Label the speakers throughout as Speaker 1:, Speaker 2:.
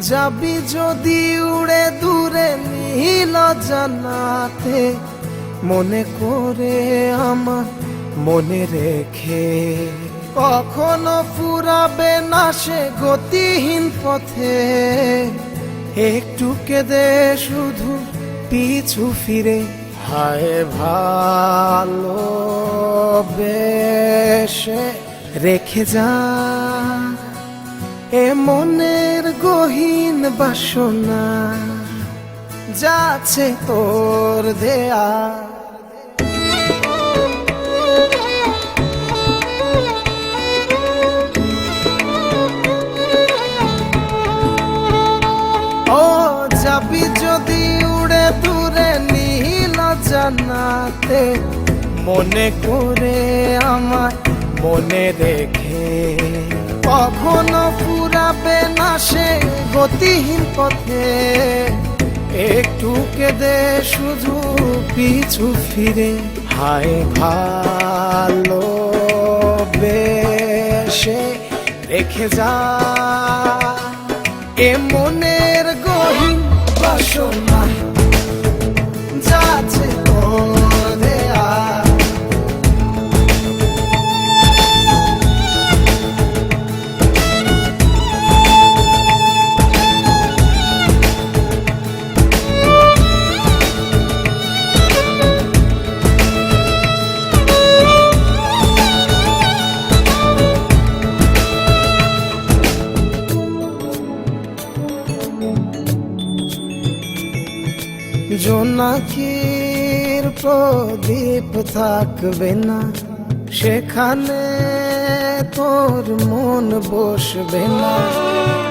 Speaker 1: যাবি যদি উড়ে দূরে নীল জানাতে, মনে করে আমার মনে রেখে। কখনো ফুরাবে না সে গতিহীন পথে, একটু কেঁদে শুধু পিছু ফিরে। হায় ভালোবেসে রেখে যা এ মনের গহীন বাসনা, যাচ্ছে তোর দেয়া। ও যাবি যদি উড়ে দূরে নীল জানাতে, মনে করে আমায় মনে রেখে। কখনো ফুরাবে না সে গতিহীন পথে, একটু কেঁদে শুধু পিছু ফিরে। হায় ভালোবেসে রেখে যা এ মনের গহীন বাসনা, যাচ্ছে তোর দেয়া। জোনাকির প্রদীপ থাকবে না, সেখানে তোর মন বসবে না।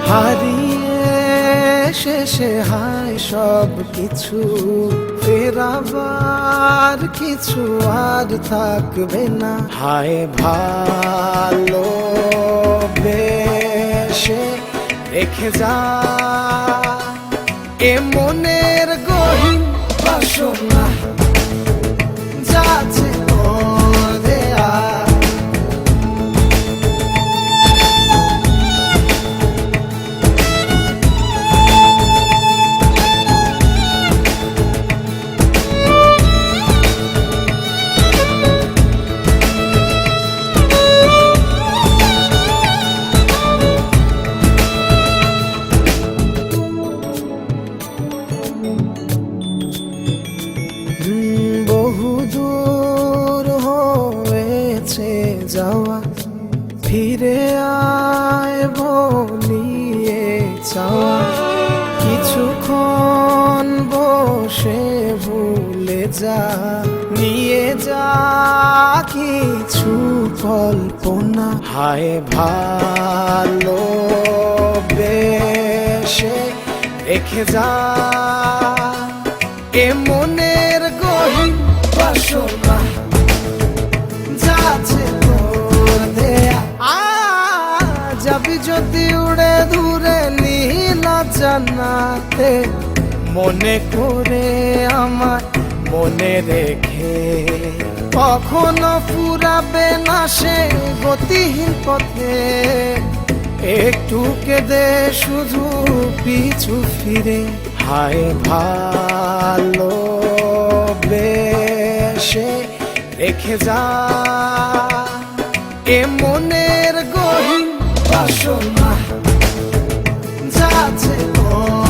Speaker 1: হারিয়ে শেষে হায় সব কিছু, ফেরাবার কিছু আর থাকবে না। হায় ভালোবেসে রেখে যা এ মনের গহীন বাসনা, যাচ্ছে তোর দেয়া। বহুদূর হয়েছে যাওয়া, ফিরে আয় বলিয়ে চাওয়া। কিছুক্ষণ বসে ভুলে যা, নিয়ে যা কিছু কল্পনা। হায় ভালোবেসে রেখে যা এ মনের গহীন বাসনা, যাচ্ছে তোর দেয়া। যাবি যদি উড়ে দূরে নীল জানাতে, মনে করে আমায় মনে রেখে। কখনো ফুরাবে না সে গতিহীন পথে, একটু কেঁদে শুধু পিছু ফিরে। হায় ভালোবেসে রেখে যা এ মনের গহীন বাসনা, যাচ্ছে তোর